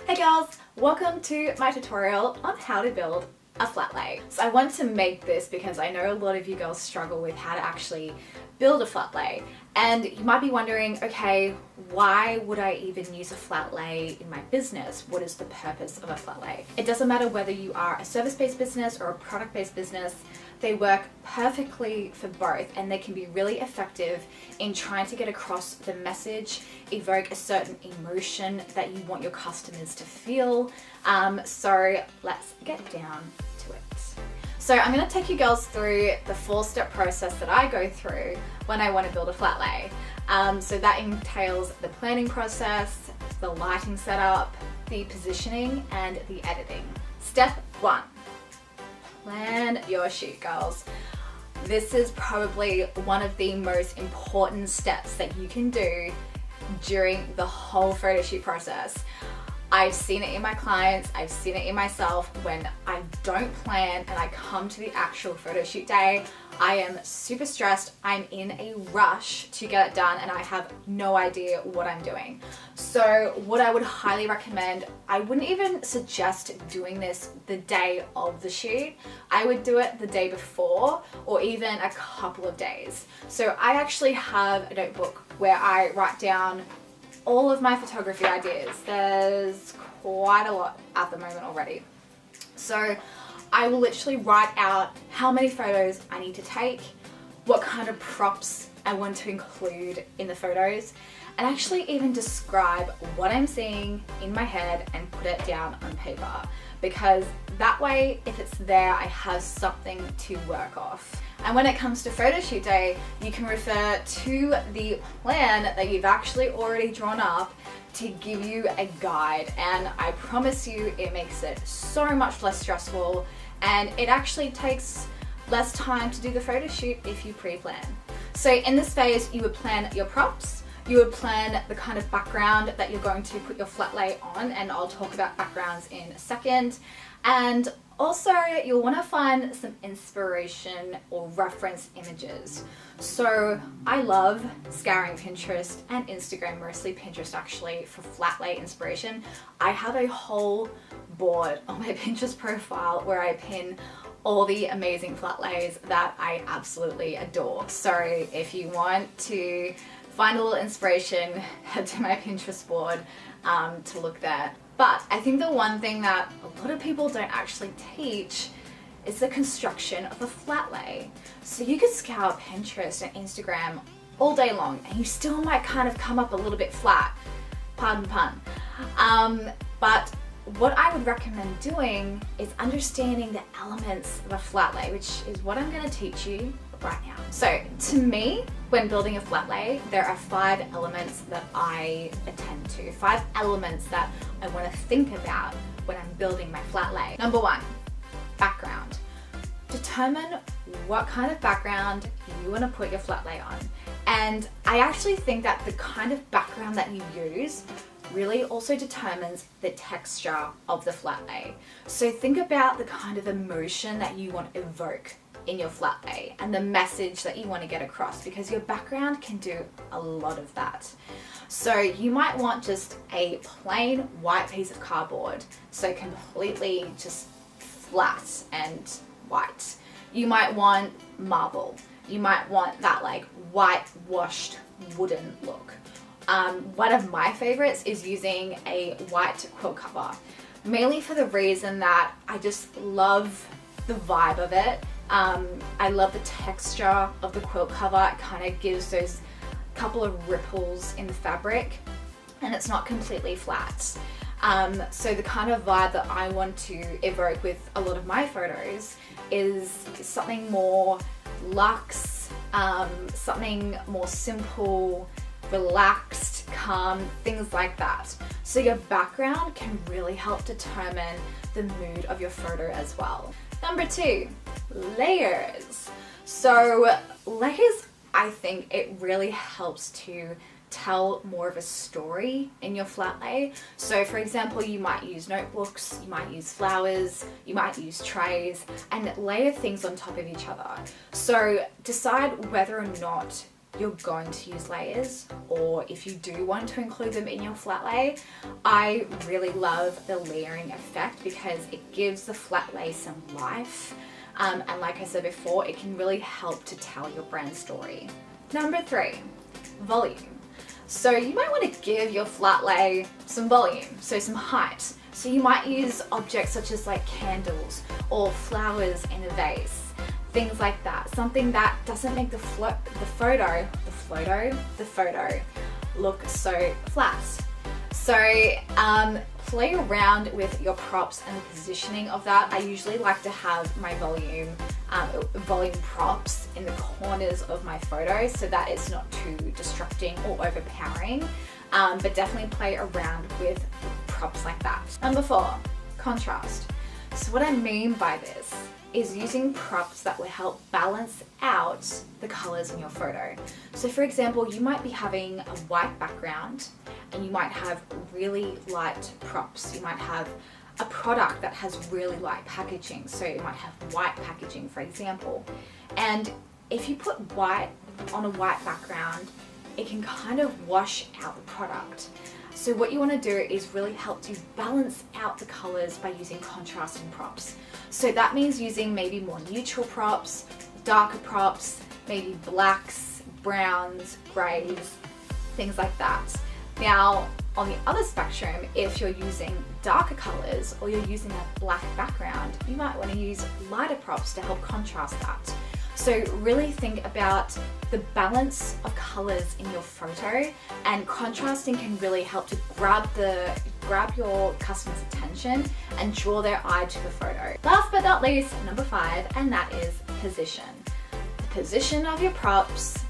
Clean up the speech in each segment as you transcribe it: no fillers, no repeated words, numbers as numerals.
Hey girls, welcome to my tutorial on how to build a flat lay. So I want to make this because I know a lot of you girls struggle with how to actually build a flat lay. And you might be wondering, okay, why would I even use a flat lay in my business? What is the purpose of a flat lay? It doesn't matter whether you are a service-based business or a product-based business, they work perfectly for both, and they can be really effective in trying to get across the message, evoke a certain emotion that you want your customers to feel. So let's get down to it. So I'm going to take you girls through the 4-step process that I go through when I want to build a flat lay. So that entails the planning process, the lighting setup, the positioning, and the editing. Step 1. Plan your shoot, girls. This is probably one of the most important steps that you can do during the whole photo shoot process. I've seen it in my clients, I've seen it in myself. When I don't plan and I come to the actual photo shoot day, I am super stressed, I'm in a rush to get it done, and I have no idea what I'm doing. So what I would highly recommend, I wouldn't even suggest doing this the day of the shoot. I would do it the day before or even a couple of days. So I actually have a notebook where I write down all of my photography ideas. There's quite a lot at the moment already. So I will literally write out how many photos I need to take, what kind of props I want to include in the photos, and actually even describe what I'm seeing in my head and put it down on paper. Because that way, if it's there, I have something to work off. And when it comes to photo shoot day, you can refer to the plan that you've actually already drawn up to give you a guide. And I promise you, it makes it so much less stressful, and it actually takes less time to do the photo shoot if you pre-plan. So in this phase, you would plan your props, you would plan the kind of background that you're going to put your flat lay on, and I'll talk about backgrounds in a second. And also, you'll want to find some inspiration or reference images. So I love scouring Pinterest and Instagram, mostly Pinterest actually, for flat lay inspiration. I have a whole board on my Pinterest profile where I pin all the amazing flat lays that I absolutely adore. So if you want to find a little inspiration, head to my Pinterest board to look there. But I think the one thing that a lot of people don't actually teach is the construction of a flat lay. So you could scour Pinterest and Instagram all day long and you still might kind of come up a little bit flat, pardon the pun. But what I would recommend doing is understanding the elements of a flat lay, which is what I'm going to teach you right now. So to me, when building a flat lay, there are 5 elements that I attend to, 5 elements that I want to think about when I'm building my flat lay. Number 1, background. Determine what kind of background you want to put your flat lay on. And I actually think that the kind of background that you use really also determines the texture of the flat lay. So think about the kind of emotion that you want to evoke in your flat lay and the message that you want to get across, because your background can do a lot of that. So you might want just a plain white piece of cardboard, so completely just flat and white. You might want marble. You might want that like whitewashed wooden look. One of my favorites is using a white quilt cover, mainly for the reason that I just love the vibe of it. I love the texture of the quilt cover. It kind of gives those couple of ripples in the fabric, and it's not completely flat. So the kind of vibe that I want to evoke with a lot of my photos is something more luxe, something more simple, relaxed, calm, things like that. So your background can really help determine the mood of your photo as well. Number 2, layers. So layers, I think it really helps to tell more of a story in your flat lay. So for example, you might use notebooks, you might use flowers, you might use trays, and layer things on top of each other. So decide whether or not you're going to use layers, or if you do want to include them in your flat lay, I really love the layering effect because it gives the flat lay some life. And like I said before, it can really help to tell your brand story. Number 3, volume. So you might want to give your flat lay some volume, so some height. So you might use objects such as like candles or flowers in a vase, things like that. Something that doesn't make the photo look so flat. So play around with your props and the positioning of that. I usually like to have my volume props in the corners of my photos so that it's not too distracting or overpowering, but definitely play around with props like that. Number 4, contrast. So what I mean by this is using props that will help balance out the colors in your photo. So for example, you might be having a white background and you might have really light props. You might have a product that has really light packaging. So it might have white packaging, for example. And if you put white on a white background, it can kind of wash out the product. So what you want to do is really help to balance out the colors by using contrasting props. So that means using maybe more neutral props, darker props, maybe blacks, browns, grays, things like that. Now, on the other spectrum, if you're using darker colors or you're using a black background, you might want to use lighter props to help contrast that. So really think about the balance of colors in your photo, and contrasting can really help to grab your customer's attention and draw their eye to the photo. Last but not least, number 5, and that is position. The position of your props.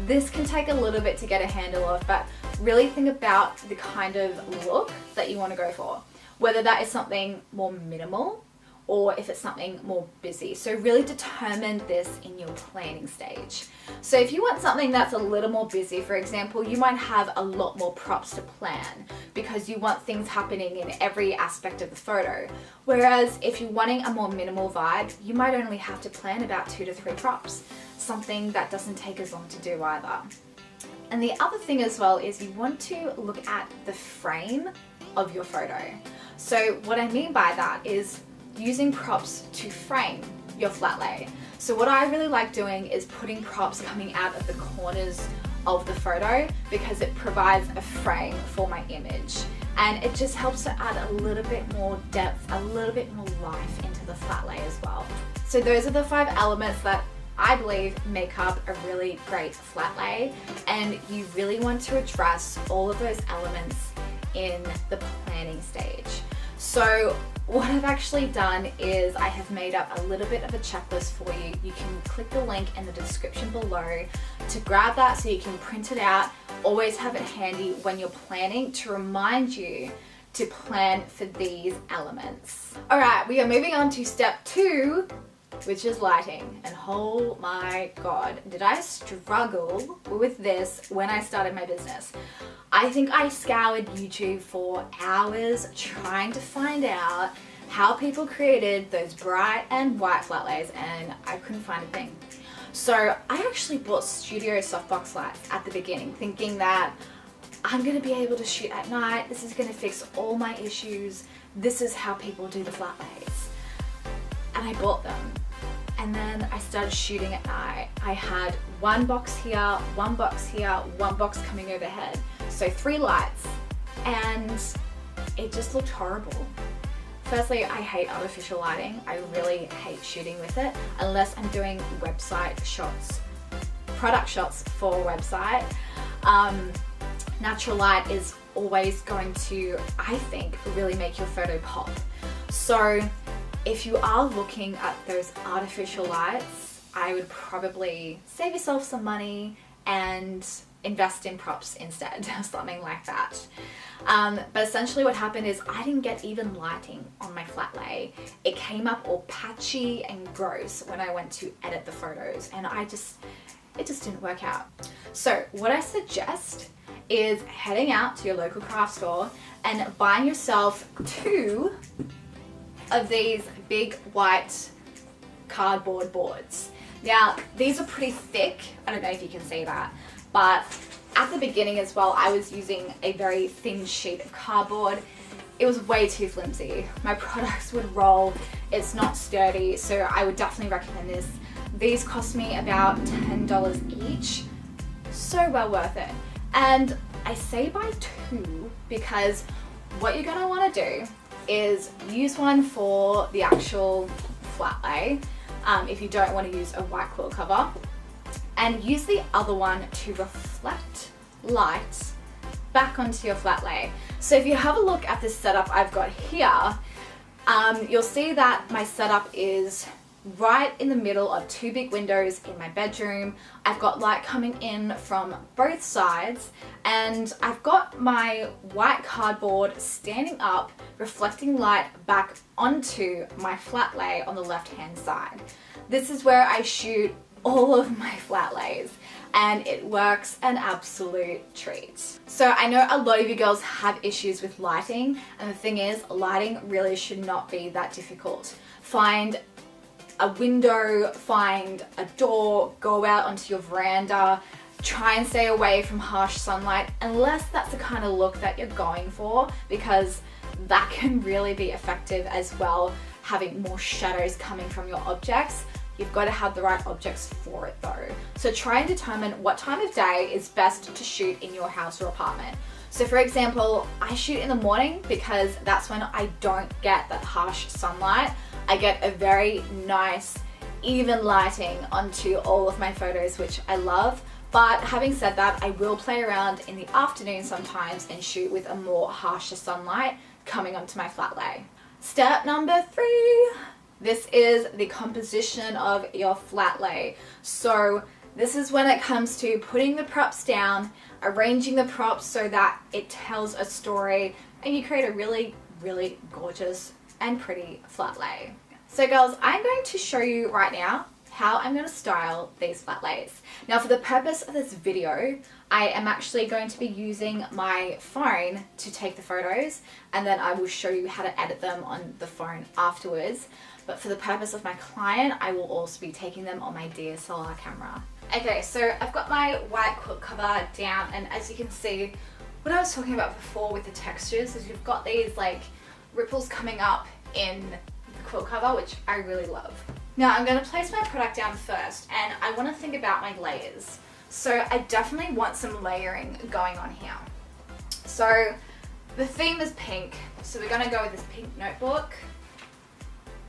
This can take a little bit to get a handle of, but really think about the kind of look that you want to go for. Whether that is something more minimal or if it's something more busy. So really determine this in your planning stage. So if you want something that's a little more busy, for example, you might have a lot more props to plan because you want things happening in every aspect of the photo. Whereas if you're wanting a more minimal vibe, you might only have to plan about 2 to 3 props, something that doesn't take as long to do either. And the other thing as well is you want to look at the frame of your photo. So what I mean by that is using props to frame your flat lay. So what I really like doing is putting props coming out of the corners of the photo because it provides a frame for my image, and it just helps to add a little bit more depth, a little bit more life into the flat lay as well. So those are the 5 elements that I believe make up a really great flat lay, and you really want to address all of those elements in the planning stage. So what I've actually done is I have made up a little bit of a checklist for you. You can click the link in the description below to grab that so you can print it out. Always have it handy when you're planning to remind you to plan for these elements. All right, we are moving on to step 2, which is lighting. And oh my God, did I struggle with this when I started my business. I think I scoured YouTube for hours trying to find out how people created those bright and white flat lays, and I couldn't find a thing. So I actually bought studio softbox lights at the beginning, thinking that I'm gonna be able to shoot at night, this is gonna fix all my issues, this is how people do the flat lays. And I bought them. And then I started shooting at night. I had one box here, one box here, one box coming overhead. So 3 lights, and it just looked horrible. Firstly, I hate artificial lighting. I really hate shooting with it unless I'm doing website shots, product shots for a website. Natural light is always going to, I think, really make your photo pop. So if you are looking at those artificial lights, I would probably save yourself some money and invest in props instead, something like that. But essentially what happened is I didn't get even lighting on my flat lay. It came up all patchy and gross when I went to edit the photos, and it just didn't work out. So what I suggest is heading out to your local craft store and buying yourself 2 of these big white cardboard boards. Now, these are pretty thick. I don't know if you can see that. but at the beginning as well, I was using a very thin sheet of cardboard. It was way too flimsy. My products would roll. It's not sturdy, so I would definitely recommend this. These cost me about $10 each. So well worth it. And I say buy two because what you're gonna wanna do is use one for the actual flat lay, if you don't want to use a white quilt cover, and use the other one to reflect light back onto your flat lay. So if you have a look at this setup I've got here, you'll see that my setup is right in the middle of two big windows in my bedroom. I've got light coming in from both sides, and I've got my white cardboard standing up, reflecting light back onto my flat lay on the left hand side. This is where I shoot all of my flat lays, and it works an absolute treat. So I know a lot of you girls have issues with lighting, and the thing is, lighting really should not be that difficult. Find a window, find a door, go out onto your veranda, try and stay away from harsh sunlight, unless that's the kind of look that you're going for, because that can really be effective as well, having more shadows coming from your objects. You've got to have the right objects for it though. So try and determine what time of day is best to shoot in your house or apartment. So for example, I shoot in the morning because that's when I don't get that harsh sunlight. I get a very nice, even lighting onto all of my photos, which I love. But having said that, I will play around in the afternoon sometimes and shoot with a more harsher sunlight coming onto my flat lay. Step number 3. This is the composition of your flat lay. So this is when it comes to putting the props down, arranging the props so that it tells a story, and you create a really, really gorgeous and pretty flat lay. So girls, I'm going to show you right now how I'm going to style these flat lays. Now for the purpose of this video, I am actually going to be using my phone to take the photos, and then I will show you how to edit them on the phone afterwards. But for the purpose of my client, I will also be taking them on my DSLR camera. Okay, so I've got my white quilt cover down, and as you can see, what I was talking about before with the textures is you've got these like ripples coming up in the quilt cover, which I really love. Now I'm going to place my product down first, and I want to think about my layers. So I definitely want some layering going on here. So the theme is pink, so we're going to go with this pink notebook.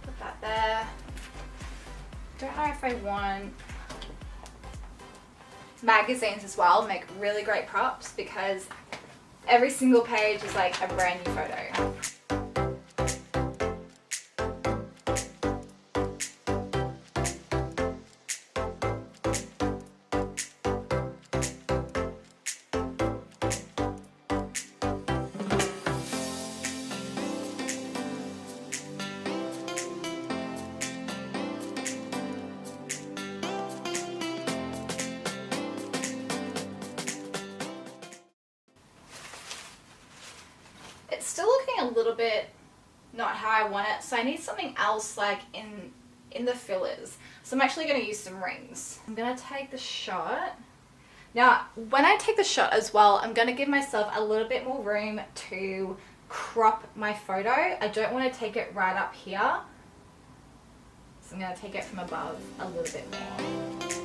Put that there. Don't know if I want magazines as well. Make really great props because every single page is like a brand new photo. It's still looking a little bit not how I want it, so I need something else like in the fillers. So I'm actually going to use some rings. I'm going to take the shot. Now when I take the shot as well, I'm going to give myself a little bit more room to crop my photo. I don't want to take it right up here, so I'm going to take it from above a little bit more.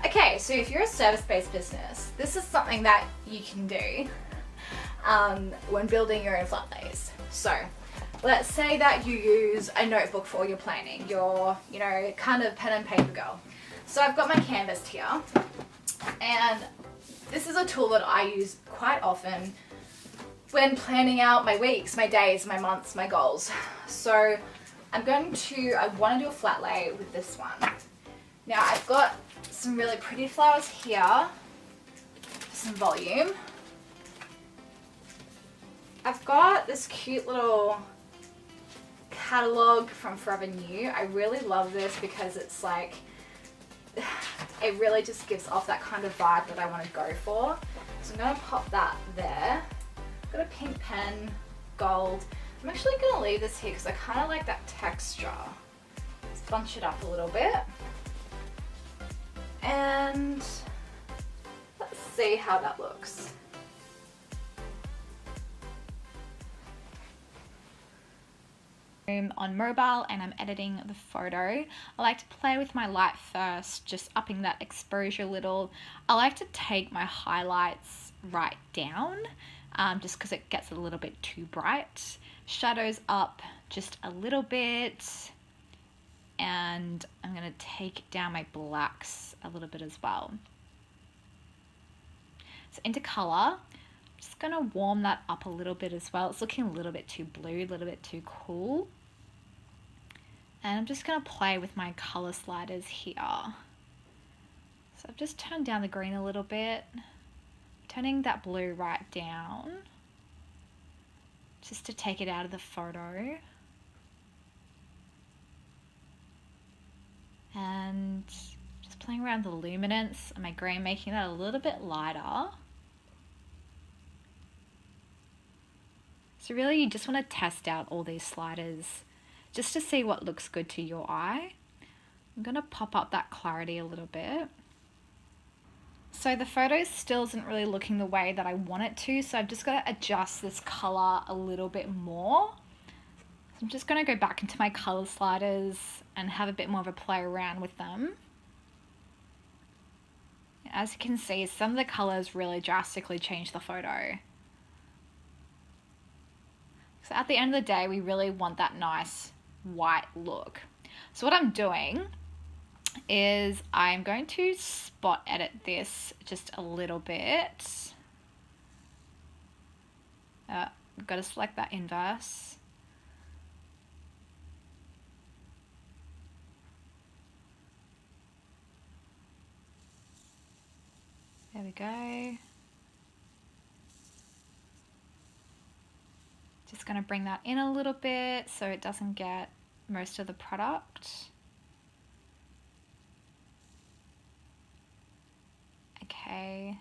Okay, so if you're a service-based business, this is something that you can do when building your own flat lays. So let's say that you use a notebook for your planning, you're, you know, kind of pen and paper girl. So I've got my canvas here, and this is a tool that I use quite often when planning out my weeks, my days, my months, my goals. So I want to do a flat lay with this one. Now I've got some really pretty flowers here for some volume. I've got this cute little catalogue from Forever New. I really love this because it's like, it really just gives off that kind of vibe that I want to go for. So I'm going to pop that there. I've got a pink pen, gold. I'm actually going to leave this here because I kind of like that texture. Let's bunch it up a little bit. And let's see how that looks. On mobile and I'm editing the photo, I like to play with my light first, just upping that exposure a little. I like to take my highlights right down, just because it gets a little bit too bright. Shadows up just a little bit, and I'm going to take down my blacks a little bit as well. So into color, just going to warm that up a little bit as well. It's looking a little bit too blue, a little bit too cool. And I'm just going to play with my color sliders here. So I've just turned down the green a little bit, turning that blue right down, just to take it out of the photo. And just playing around the luminance and my green, making that a little bit lighter. So really you just want to test out all these sliders just to see what looks good to your eye. I'm going to pop up that clarity a little bit. So the photo still isn't really looking the way that I want it to, so I've just got to adjust this color a little bit more. So I'm just going to go back into my color sliders and have a bit more of a play around with them. As you can see, some of the colors really drastically change the photo. So at the end of the day, we really want that nice white look. So what I'm doing is I'm going to spot edit this just a little bit. I've got to select that inverse. There we go. Just going to bring that in a little bit so it doesn't get most of the product. Okay,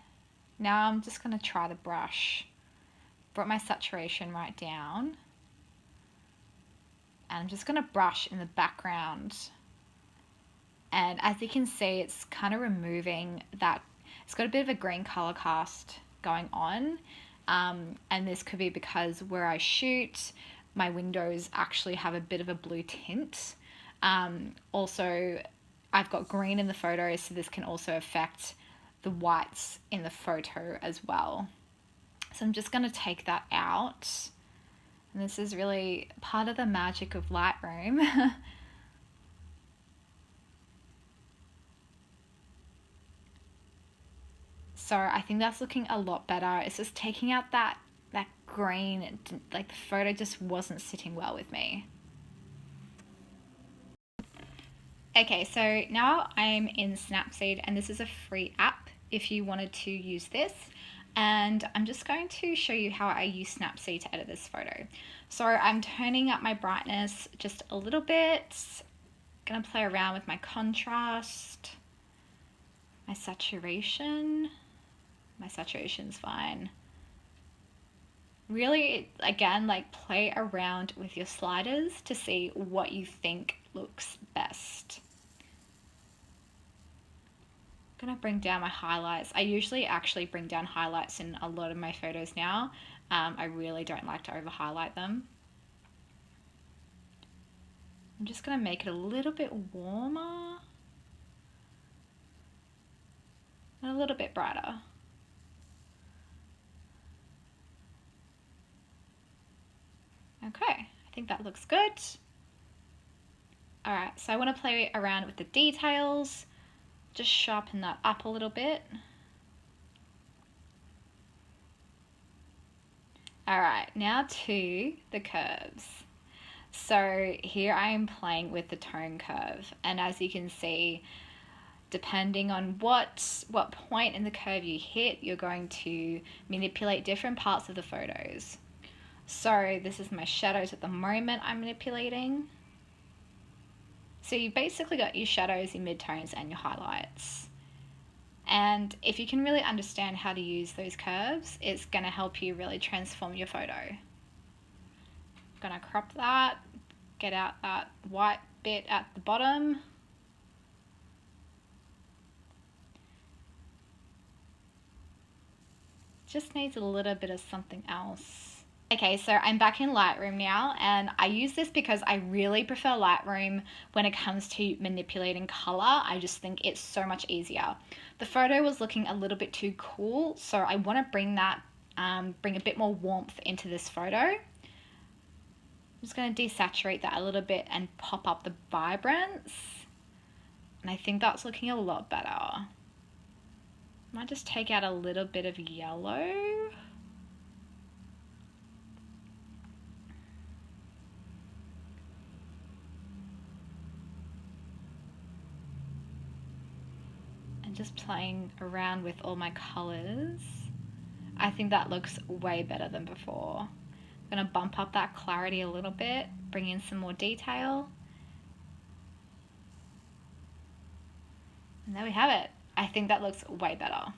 now I'm just going to try the brush. Brought my saturation right down. And I'm just going to brush in the background. And as you can see, it's kind of removing that. It's got a bit of a green color cast going on. And this could be because where I shoot, my windows actually have a bit of a blue tint. Also, I've got green in the photo, so this can also affect the whites in the photo as well. So I'm just going to take that out. And this is really part of the magic of Lightroom. So I think that's looking a lot better. It's just taking out that green, like the photo just wasn't sitting well with me. Okay, so now I'm in Snapseed, and this is a free app if you wanted to use this. And I'm just going to show you how I use Snapseed to edit this photo. So I'm turning up my brightness just a little bit. Gonna play around with my contrast, my saturation. My saturation's fine. Really, again, like play around with your sliders to see what you think looks best. I'm gonna bring down my highlights. I usually actually bring down highlights in a lot of my photos now. I really don't like to over highlight them. I'm just gonna make it a little bit warmer and a little bit brighter. Okay, I think that looks good. All right, so I want to play around with the details, just sharpen that up a little bit. All right, now to the curves. So here I am playing with the tone curve, and as you can see, depending on what point in the curve you hit, you're going to manipulate different parts of the photos. So this is my shadows at the moment I'm manipulating. So you basically got your shadows, your midtones, and your highlights. And if you can really understand how to use those curves, it's going to help you really transform your photo. I'm going to crop that, get out that white bit at the bottom. Just needs a little bit of something else. Okay, so I'm back in Lightroom now, and I use this because I really prefer Lightroom when it comes to manipulating color. I just think it's so much easier. The photo was looking a little bit too cool, so I want to bring that, bring a bit more warmth into this photo. I'm just going to desaturate that a little bit and pop up the vibrance. And I think that's looking a lot better. Might just take out a little bit of yellow. And just playing around with all my colors. I think that looks way better than before. I'm going to bump up that clarity a little bit, bring in some more detail. And there we have it. I think that looks way better.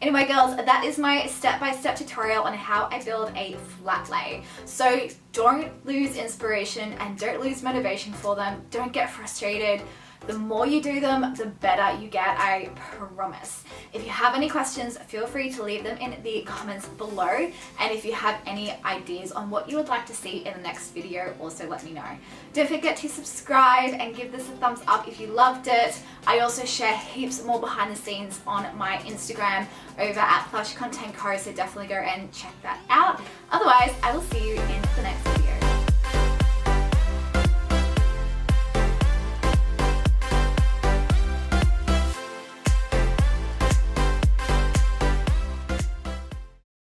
Anyway girls, that is my step-by-step tutorial on how I build a flat lay. So don't lose inspiration and don't lose motivation for them. Don't get frustrated. The more you do them, the better you get, I promise. If you have any questions, feel free to leave them in the comments below. And if you have any ideas on what you would like to see in the next video, also let me know. Don't forget to subscribe and give this a thumbs up if you loved it. I also share heaps more behind the scenes on my Instagram over at Plush Content Co, so definitely go and check that out. Otherwise, I will see you in the next